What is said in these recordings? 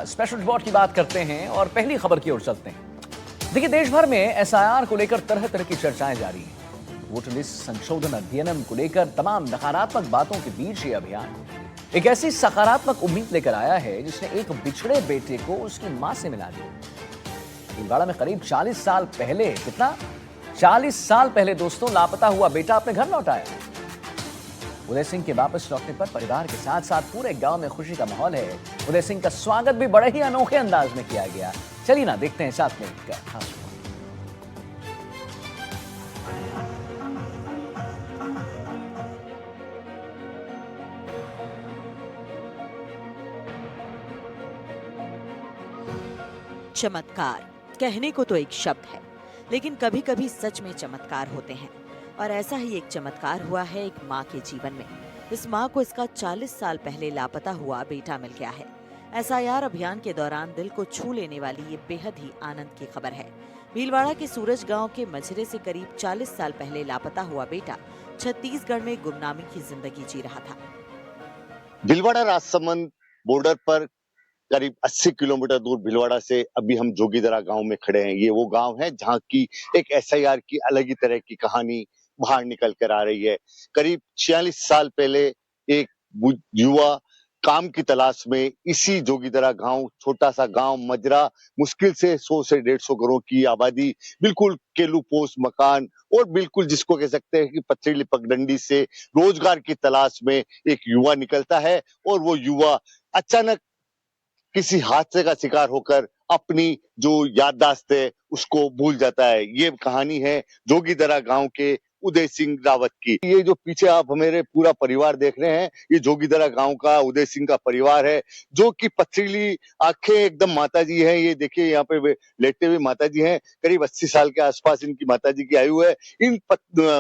Special report की बात करते हैं और पहली खबर की ओर चलते हैं। देखिए, देश भर में एसआईआर को लेकर तरह तरह की चर्चाएं जारी हैं। वोटर लिस्ट संशोधन अधिनियम को लेकर तमाम नकारात्मक बातों के बीच ये अभियान एक ऐसी सकारात्मक उम्मीद लेकर आया है जिसने एक बिछड़े बेटे को उसकी मां से मिला दिया। भीलवाड़ा में करीब 40 साल पहले, कितना 40 साल पहले दोस्तों, लापता हुआ बेटा अपने घर लौट आया। उदय सिंह के वापस लौटने पर परिवार के साथ साथ पूरे गांव में खुशी का माहौल है। उदय सिंह का स्वागत भी बड़े ही अनोखे अंदाज में किया गया। चलिए ना देखते हैं साथ में एक खास। चमत्कार कहने को तो एक शब्द है, लेकिन कभी कभी सच में चमत्कार होते हैं। और ऐसा ही एक चमत्कार हुआ है एक माँ के जीवन में। इस माँ को इसका 40 साल पहले लापता हुआ बेटा मिल गया है। एसआईआर अभियान के दौरान दिल को छू लेने वाली ये बेहद ही आनंद की खबर है। भीलवाड़ा के सूरज गांव के मझरे से करीब 40 साल पहले लापता हुआ बेटा छत्तीसगढ़ में गुमनामी की जिंदगी जी रहा था। भीलवाड़ा राजसमंद बॉर्डर पर करीब 80 किलोमीटर दूर भीलवाड़ा से अभी हम जोगीदरा गांव में खड़े हैं। ये वो गांव है जहां की एक एसआईआर की अलग ही तरह की कहानी बाहर निकल कर आ रही है। करीब 46 साल पहले एक युवा काम की तलाश में इसी जोगीदरा गांव, छोटा सा गांव मजरा, मुश्किल से 100 से 150 घरों की आबादी, बिल्कुल केलूपोश मकान और बिल्कुल जिसको कह सकते हैं कि पथरीली पगडंडी से रोजगार की तलाश में एक युवा निकलता है और वो युवा अचानक किसी हादसे का शिकार होकर अपनी जो याददाश्त है उसको भूल जाता है। ये कहानी है जोगीदरा गांव के उदय सिंह रावत की। ये जो पीछे आप मेरे पूरा परिवार देख रहे हैं, ये जोगीदरा गांव का उदय सिंह का परिवार है, जो कि पथरीली आंखें एकदम माताजी हैं। ये देखिए यहाँ पे लेटे हुए माताजी हैं, करीब 80 साल के आसपास इनकी माताजी की आयु है। इन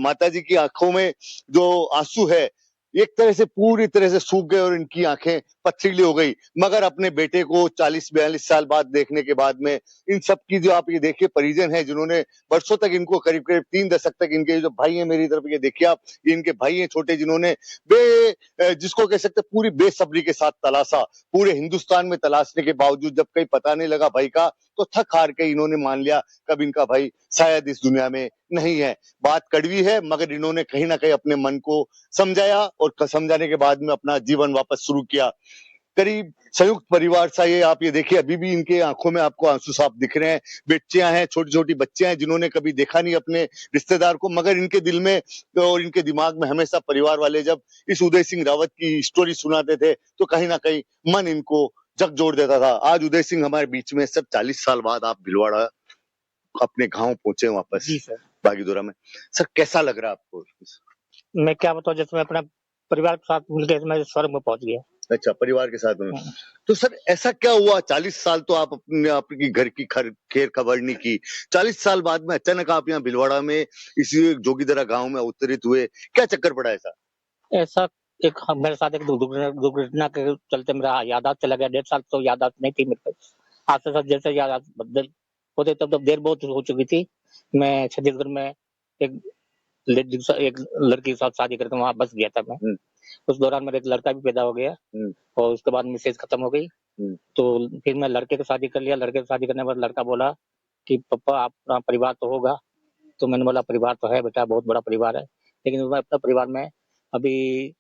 माताजी की आंखों में जो आंसू है एक तरह से पूरी तरह से सूख गए और इनकी आंखें पथरीली हो गई। मगर अपने बेटे को 40-42 साल बाद देखने के बाद में इन सब की जो आप ये देखिए परिजन है, जिन्होंने वर्षों तक इनको करीब करीब 3 दशक तक इनके जो भाई हैं, मेरी तरफ ये देखिए आप, ये इनके भाई हैं छोटे, जिन्होंने जिसको कह सकते पूरी बेसब्री के साथ तलाशा। पूरे हिंदुस्तान में तलाशने के बावजूद जब कहीं पता नहीं लगा भाई का, तो थक हार के इन्होंने मान लिया कब इनका भाई शायद इस दुनिया में नहीं है। बात कड़वी है, मगर इन्होंने कहीं ना कहीं अपने मन को समझाया और समझाने के बाद में अपना जीवन वापस शुरू किया। करीब संयुक्त परिवार सा ये आप ये देखिए, अभी भी इनके आंखों में आपको आंसू साफ दिख रहे हैं। बच्चियां हैं, छोटी छोटी बच्चियां हैं, जिन्होंने कभी देखा नहीं अपने रिश्तेदार को, मगर इनके दिल में और इनके दिमाग में हमेशा परिवार वाले जब इस उदय सिंह रावत की स्टोरी सुनाते थे तो कहीं ना कहीं मन इनको जग जोड़ देता था। आज उदय सिंह हमारे बीच में, सर 40 साल बाद आप भीलवाड़ा अपने गांव पहुंचे वापस। जी सर। बागीदोरा में सर कैसा लग रहा है आपको? मैं क्या बताऊं, जैसे मैं अपना परिवार के साथ मिलकर मैं स्वर्ग में पहुंच गया। अच्छा, परिवार के साथ में। तो सर ऐसा क्या हुआ? 40 साल तो आप अपने आपकी घर की खैर खबर नहीं की, 40 साल बाद में अचानक आप यहाँ भीलवाड़ा में इसी जोगीदरा गांव में अवतरित हुए, क्या चक्कर पड़ा ऐसा? ऐसा एक मेरे साथ एक दुर्घटना के चलते मेरा यादाश्त चला गया। 1.5 साल तो यादाश्त नहीं थी मेरे पास। आज से साथ जैसे यादाश्त बदल होते तब देर बहुत हो चुकी थी। मैं छत्तीसगढ़ में एक एक लड़की के साथ शादी करके वहां बस गया था मैं। उस दौरान मेरा एक लड़का भी पैदा हो गया और उसके बाद मिसेज खत्म हो गई। तो फिर मैं लड़के की शादी कर लिया। लड़के की शादी करने के बाद लड़का बोला कि पापा आपका परिवार तो होगा। तो मैंने बोला परिवार तो है बेटा, बहुत बड़ा परिवार है, लेकिन मैं अपने परिवार में अभी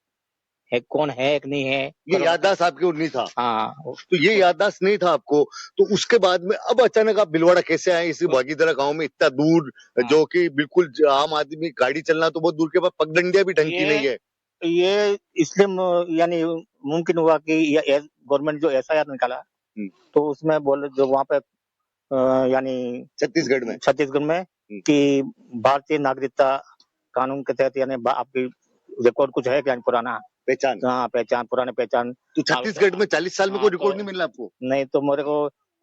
है कौन है कि नहीं है, ये याददाश्त आपकी और नहीं था। हाँ, तो ये याददाश्त नहीं था आपको, तो उसके बाद में अब अचानक आप भीलवाड़ा कैसे आए इसी बागीदरा गांव में, इतना दूर? जो कि बिल्कुल आम आदमी गाड़ी चलना तो बहुत दूर के बाद, पगडंडिया भी ढंग की नहीं है। ये इसलिए यानी मुमकिन हुआ कि गवर्नमेंट जो एसआईआर निकाला तो उसमें बोले जो वहाँ पे यानी छत्तीसगढ़ में कि भारतीय नागरिकता कानून के तहत यानी आपकी रिकॉर्ड कुछ है क्या पुराना पहचान? हाँ, पहचान, पुराने पहचान। तो छत्तीसगढ़ में 40 साल में कोई रिकॉर्ड नहीं मिलना आपको? नहीं, तो मेरे को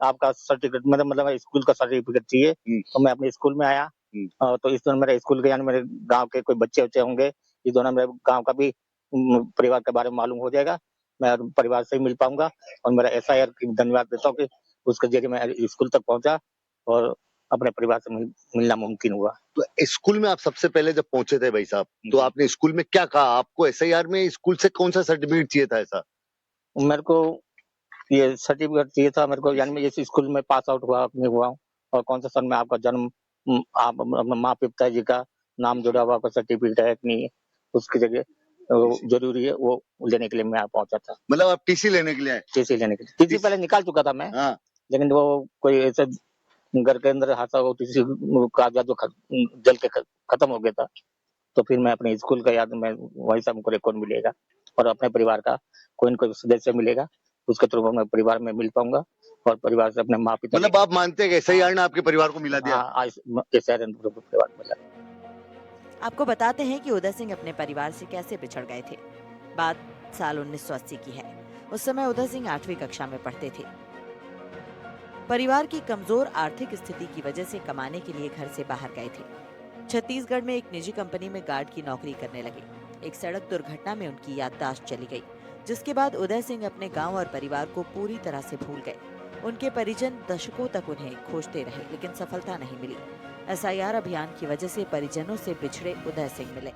आपका सर्टिफिकेट मतलब स्कूल का सर्टिफिकेट चाहिए। तो मैं अपने स्कूल में आया तो इस दौरान मेरे स्कूल के यानी मेरे गांव के कोई बच्चे होंगे, इस दौरान मेरे गांव का भी परिवार के बारे में मालूम हो जाएगा। मैं परिवार से मिल पाऊंगा और मेरा एसआईआर की धन्यवाद देता हूँ कि उसके जरिए मैं स्कूल तक पहुंचा और अपने परिवार से मिलना मुमकिन हुआ। तो स्कूल में आप सबसे पहले जब पहुंचे थे भाई साहब, तो आपने स्कूल में क्या कहा? आपको एसआईआर में स्कूल से कौन सा सर्टिफिकेट चाहिए था ऐसा? मेरे को ये सर्टिफिकेट चाहिए था मेरे को, यानी मैं इस स्कूल में पास आउट हुआ हूँ, और कौन सा सन में आपका जन्म, आप माँ पिताजी का नाम जुड़ा हुआ आपका सर्टिफिकेट है कि नहीं है, उसकी जगह जरूरी है, वो लेने के लिए मैं यहाँ पहुंचा था। मतलब आप टीसी लेने के लिए आए? टीसी लेने के लिए, टीसी पहले निकाल चुका था मैं, हाँ। लेकिन वो कोई ऐसे घर के अंदर हादसा हो, टीसी कागजात जो जल के खत्म हो गया था, तो फिर मैं अपने स्कूल का याद में वहीं से हमको रिकॉर्ड मिलेगा, और अपने परिवार का कोई न कोई सदस्य मिलेगा, उसके थ्रू मैं परिवार में मिल पाऊंगा, और परिवार से अपने माँ पिता। मतलब आप मानते हैं कि SIR ने आपके परिवार को मिला दिया? हाँ, SIR ने परिवार को मिला। आपको बताते हैं कि उदय सिंह अपने परिवार से कैसे बिछड़ गए थे। बात साल 1980 की है। उस समय उदय सिंह 8वीं कक्षा में पढ़ते थे। परिवार की कमजोर आर्थिक स्थिति की वजह से कमाने के लिए घर से बाहर गए थे। छत्तीसगढ़ में एक निजी कंपनी में गार्ड की नौकरी करने लगे। एक सड़क दुर्घटना में उनकी याददाश्त चली गई, जिसके बाद उदय सिंह अपने गांव और परिवार को पूरी तरह से भूल गए। उनके परिजन दशकों तक उन्हें खोजते रहे, लेकिन सफलता नहीं मिली। SIR अभियान की वजह से परिजनों से बिछड़े उदय सिंह मिले।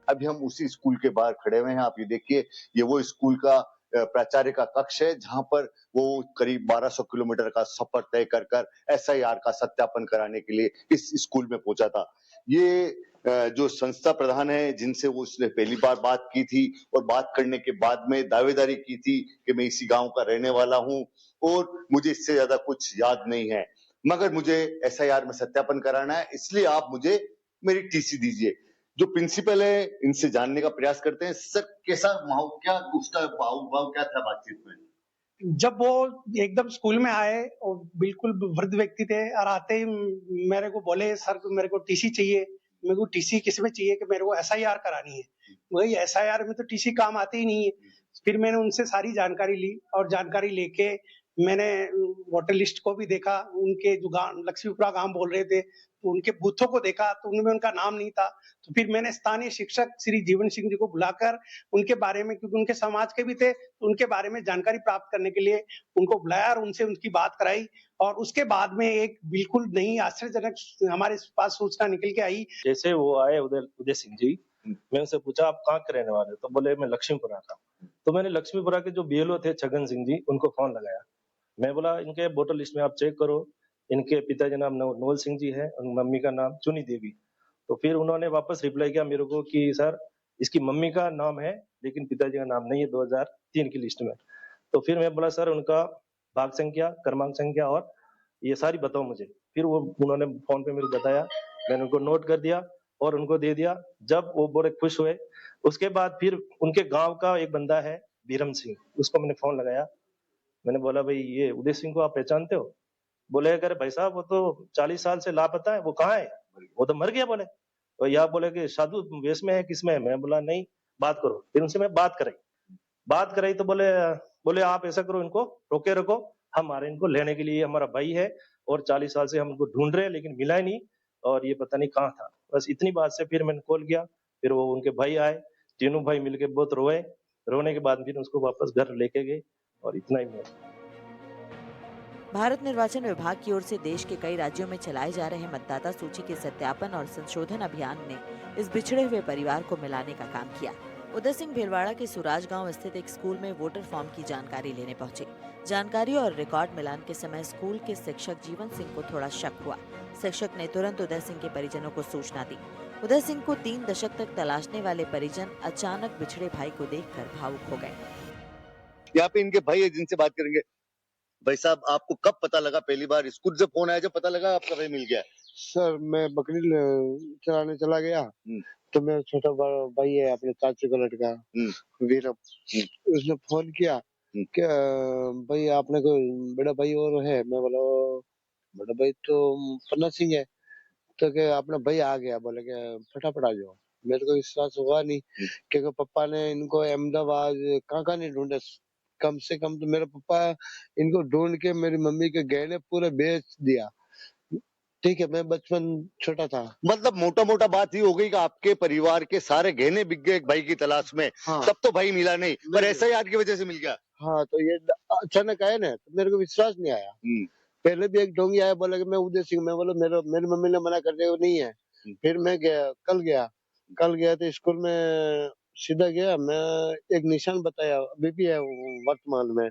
अभी हम उसी स्कूल के बाहर खड़े हुए हैं। आप ये देखिए, ये वो स्कूल का प्राचार्य का कक्ष है, जहां पर वो करीब 1200 किलोमीटर का सफर तय कर SIR का सत्यापन कराने के लिए इस स्कूल में पहुंचा था। ये जो संस्था प्रधान है, जिनसे वो उसने पहली बार बात की थी, और बात करने के बाद में दावेदारी की थी कि मैं इसी गांव का रहने वाला हूं, और मुझे इससे ज्यादा कुछ याद नहीं है, मगर मुझे SIR में सत्यापन कराना है, इसलिए आप मुझे मेरी टीसी दीजिए। जो प्रिंसिपल है, इनसे जानने का प्रयास करते हैं। सर, कैसा माहौल, क्या उसका भाव क्या था बातचीत में? जब वो एकदम स्कूल में आए और बिल्कुल वृद्ध व्यक्ति थे, और आते ही मेरे को बोले, सर मेरे को टीसी चाहिए। मेरे को टीसी किस में चाहिए? कि मेरे को SIR करानी है। वही SIR में तो टीसी काम आते ही नहीं है। फिर मैंने उनसे सारी जानकारी ली, और जानकारी लेके मैंने वोटर लिस्ट को भी देखा। उनके जो गांव लक्ष्मीपुरा गांव बोल रहे थे, तो उनके बूथों को देखा, तो उनमें उनका नाम नहीं था। तो फिर मैंने स्थानीय शिक्षक श्री जीवन सिंह जी को बुलाकर उनके बारे में, क्योंकि उनके समाज के भी थे, तो उनके बारे में जानकारी प्राप्त करने के लिए उनको बुलाया और उनसे उनकी बात कराई। और उसके बाद में एक बिल्कुल नई आश्चर्यजनक हमारे पास सूचना निकल के आई। जैसे वो आए उदय सिंह जी, मैं उनसे पूछा आप कहाँ के रहने वाले? तो बोले मैं लक्ष्मीपुरा का। तो मैंने लक्ष्मीपुरा के जो BLO थे छगन सिंह जी, उनको फोन लगाया। मैं बोला इनके वोटर लिस्ट में आप चेक करो, इनके पिताजी नाम नवल सिंह जी है और मम्मी का नाम चुनी देवी। तो फिर उन्होंने वापस रिप्लाई किया मेरे को कि सर इसकी मम्मी का नाम है लेकिन पिताजी का नाम नहीं है 2003 की लिस्ट में। तो फिर मैं बोला सर उनका भाग संख्या, क्रमांक संख्या और ये सारी बताओ मुझे। फिर वो उन्होंने फोन पे मेरे को बताया, मैंने उनको नोट कर दिया और उनको दे दिया। जब वो बड़े खुश हुए, उसके बाद फिर उनके गांव का एक बंदा है बीरम सिंह, उसको मैंने फोन लगाया। मैंने बोला भाई ये उदय सिंह को आप पहचानते हो? बोले अरे भाई साहब वो तो 40 साल से लापता है, वो कहाँ है? वो तो मर गया। बोले तो या बोले कि साधु वेश में है, किसमें है? मैं बोला नहीं, बात करो। फिर उनसे मैं बात कराई तो बोले आप ऐसा करो, इनको रोके रखो, हम आ रहे हैं इनको लेने के लिए, हमारा भाई है और 40 साल से हम उनको ढूंढ रहे हैं लेकिन मिला ही नहीं, और ये पता नहीं कहाँ था। बस इतनी बात से फिर मैंने कॉल किया। फिर वो उनके भाई आए, तीनों भाई मिलके बहुत रोए। रोने के बाद फिर उसको वापस घर लेके गए, और इतना ही मैं। भारत निर्वाचन विभाग की ओर से देश के कई राज्यों में चलाए जा रहे मतदाता सूची के सत्यापन और संशोधन अभियान ने इस बिछड़े हुए परिवार को मिलाने का काम किया। उदय सिंह भीलवाड़ा के सुराज गांव स्थित एक स्कूल में वोटर फॉर्म की जानकारी लेने पहुंचे। जानकारी और रिकॉर्ड मिलान के समय स्कूल के शिक्षक जीवन सिंह को थोड़ा शक हुआ। शिक्षक ने तुरंत उदय सिंह के परिजनों को सूचना दी। उदय सिंह को 3 दशक तक तलाशने वाले परिजन अचानक बिछड़े भाई को देखकर भावुक हो गए। यहाँ पे इनके भाई है जिनसे बात करेंगे। भाई साहब, आपको कब पता लगा पहली बार? स्कूल से फोन आया जब पता लगा आपका भाई मिल गया? सर मैं बकरी चलाने चला गया, तो मेरा छोटा भाई है अपने चाचे का लड़का वीरम, उसने फोन किया कि भाई आपने कोई बड़ा भाई और है? मैं बोला बड़ा भाई तो पन्ना सिंह है। तो क्या अपना भाई आ गया? बोले कि फटाफट आ जाओ। मेरे को विश्वास हुआ नहीं, क्योंकि पापा ने इनको अहमदाबाद कहाँ नहीं ढूंढे। कम से कम तो मेरे पापा इनको ढूंढ के मेरी मम्मी के गहने पूरे बेच दिया। ठीक है, मैं बचपन छोटा था। मतलब मोटा मोटा बात ही हो गई कि आपके परिवार के सारे गहने बिक गए एक भाई की तलाश में। हाँ। तब तो भाई मिला नहीं, पर SIR की वजह से मिल गया। हाँ, तो ये अचानक आए ना, तो मेरे को विश्वास नहीं आया। पहले भी एक ढोंगी आया, बोला कि मैं उदय सिंह। मैं बोला मेरी मम्मी ने मना कर दिया, वो नहीं है। फिर मैं कल गया तो स्कूल में सीधा गया, मैं एक निशान बताया, अभी भी है वर्तमान में।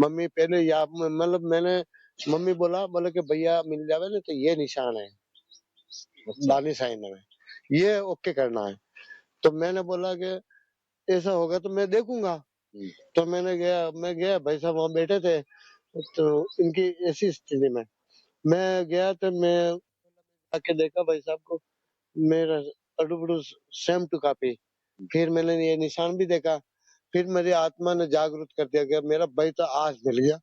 मम्मी पहले या मतलब मैंने मम्मी बोला कि भैया मिल जावे ना तो ये निशान है दानी साइन में, ये ओके करना है। तो मैंने बोला कि ऐसा होगा तो मैं देखूंगा। तो मैं गया, भाई साहब वहाँ बैठे थे, तो इनकी ऐसी स्थिति में मैं गया, तो मैं आके देखा भाई साहब को, मेरा अडुबडू सेम टू कॉपी। फिर मैंने ये निशान भी देखा, फिर मेरी आत्मा ने जागरूक कर दिया कि मेरा भाई तो आज मिल गया।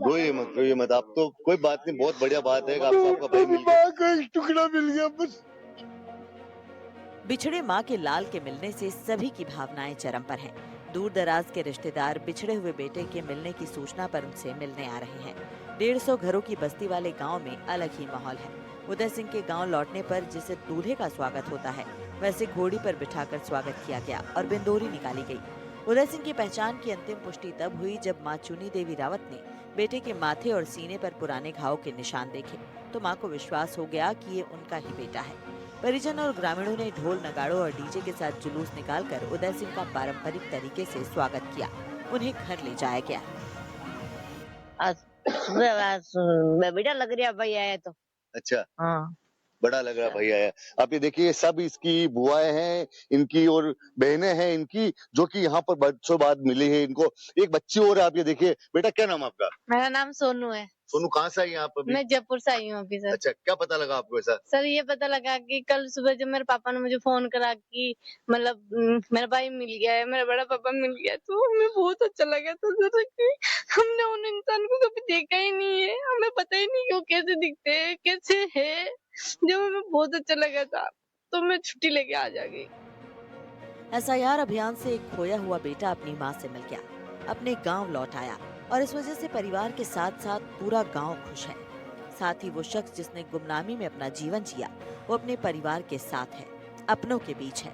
रोइए मत, आप तो कोई बात नहीं, बहुत बढ़िया बात है कि आपको आपका भाई मिल गया। माँ का एक टुकड़ा मिल गया बस। बिछड़े माँ के लाल के मिलने से सभी की भावनाएं चरम पर हैं। दूर दराज के रिश्तेदार बिछड़े हुए बेटे के मिलने की सूचना पर उनसे मिलने आ रहे हैं। 150 घरों की बस्ती वाले गांव में अलग ही माहौल है। उदय सिंह के गांव लौटने पर जिसे दूल्हे का स्वागत होता है, वैसे घोड़ी पर बिठाकर स्वागत किया गया और बिंदोरी निकाली गई। उदय सिंह की पहचान की अंतिम पुष्टि तब हुई जब माँ चुनी देवी रावत ने बेटे के माथे और सीने पर पुराने घाव के निशान देखे, तो माँ को विश्वास हो गया कि ये उनका ही बेटा है। परिजन और ग्रामीणों ने ढोल नगाड़ों और डीजे के साथ जुलूस निकालकर उदय सिंह का पारंपरिक तरीके से स्वागत किया। उन्हें घर ले जाया गया। आज बेटा लग रहा भाई आया तो। अच्छा, हाँ बड़ा लग रहा भैया है। आप ये देखिए, सब इसकी बुआएं हैं इनकी और बहनें हैं इनकी, जो कि यहाँ पर बरसों बाद मिली है इनको। एक बच्ची और है, आप ये देखिए। बेटा क्या नाम आपका? मेरा नाम सोनू है। सोनू कहाँ से आई हैं आप अभी? मैं जयपुर से आई हूँ अभी सर। अच्छा, क्या पता लगा आपको ऐसा? सर ये पता लगा कि कल सुबह जब मेरे पापा ने मुझे फोन करा कि मतलब मेरा भाई मिल गया है, मेरा बड़ा पापा मिल गया, तो हमें बहुत अच्छा लगा था सर कि हमने उन इंसान को कभी देखा ही नहीं है, हमें पता ही नहीं कि वो कैसे दिखते हैं, कैसे है। जब हमें बहुत अच्छा लगा था तो मैं छुट्टी लेके आ जा गई। एसआईआर अभियान से एक खोया हुआ बेटा अपनी मां से मिल गया, अपने गांव लौट आया और इस वजह से परिवार के साथ साथ पूरा गांव खुश है। साथ ही वो शख्स जिसने गुमनामी में अपना जीवन जिया, वो अपने परिवार के साथ है, अपनों के बीच है।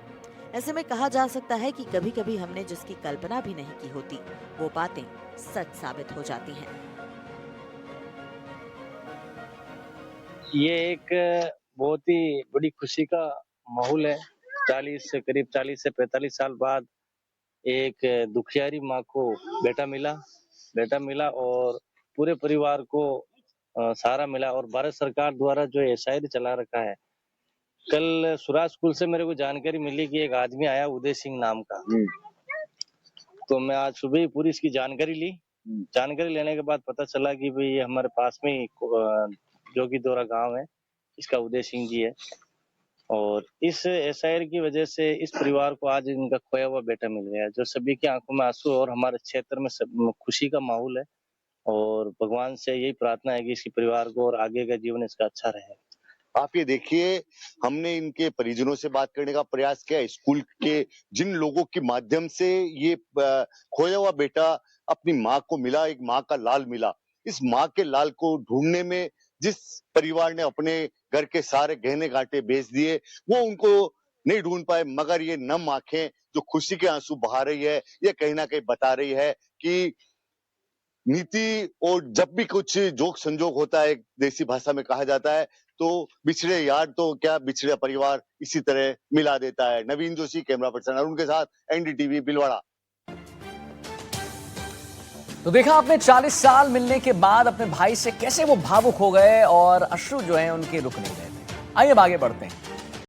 ऐसे में कहा जा सकता है कि कभी कभी हमने जिसकी कल्पना भी नहीं की होती, वो बातें सच साबित हो जाती हैं। ये एक बहुत ही बड़ी खुशी का माहौल है। करीब 40 से 45 साल बाद एक दुखियारी माँ को बेटा मिला और पूरे परिवार को सहारा मिला। और भारत सरकार द्वारा जो एसआईआर चला रखा है, कल सुराज स्कूल से मेरे को जानकारी मिली कि एक आदमी आया उदय सिंह नाम का। तो मैं आज सुबह ही पूरी इसकी जानकारी ली। जानकारी लेने के बाद पता चला कि भाई ये हमारे पास में ही जोगी दोरा गांव है, इसका उदय सिंह जी है। और इस एसआईआर की वजह से इस परिवार को आज इनका खोया हुआ बेटा मिल गया, जो सभी की आंखों में आंसू और हमारे क्षेत्र में सब खुशी का माहौल है। और भगवान से यही प्रार्थना है कि इसके परिवार को और आगे का जीवन इसका अच्छा रहे। आप ये देखिए, हमने इनके परिजनों से बात करने का प्रयास किया, स्कूल के जिन लोगों के माध्यम से ये खोया हुआ बेटा अपनी माँ को मिला, एक माँ का लाल मिला। इस माँ के लाल को ढूंढने में जिस परिवार ने अपने घर के सारे गहने गांठे बेच दिए, वो उनको नहीं ढूंढ पाए, मगर ये नम आंखें जो खुशी के आंसू बहा रही है, ये कहीं ना कहीं बता रही है कि नीति और जब भी कुछ जोक संजोग होता है, देसी भाषा में कहा जाता है, तो बिछड़े यार तो क्या बिछड़े परिवार इसी तरह मिला देता है। नवीन जोशी, कैमरा पर्सन अरुण के साथ, एनडीटीवी भीलवाड़ा। तो देखा आपने 40 साल मिलने के बाद अपने भाई से कैसे वो भावुक हो गए और अश्रु जो है उनके रुक नहीं रहे थे। आइए अब आगे बढ़ते हैं।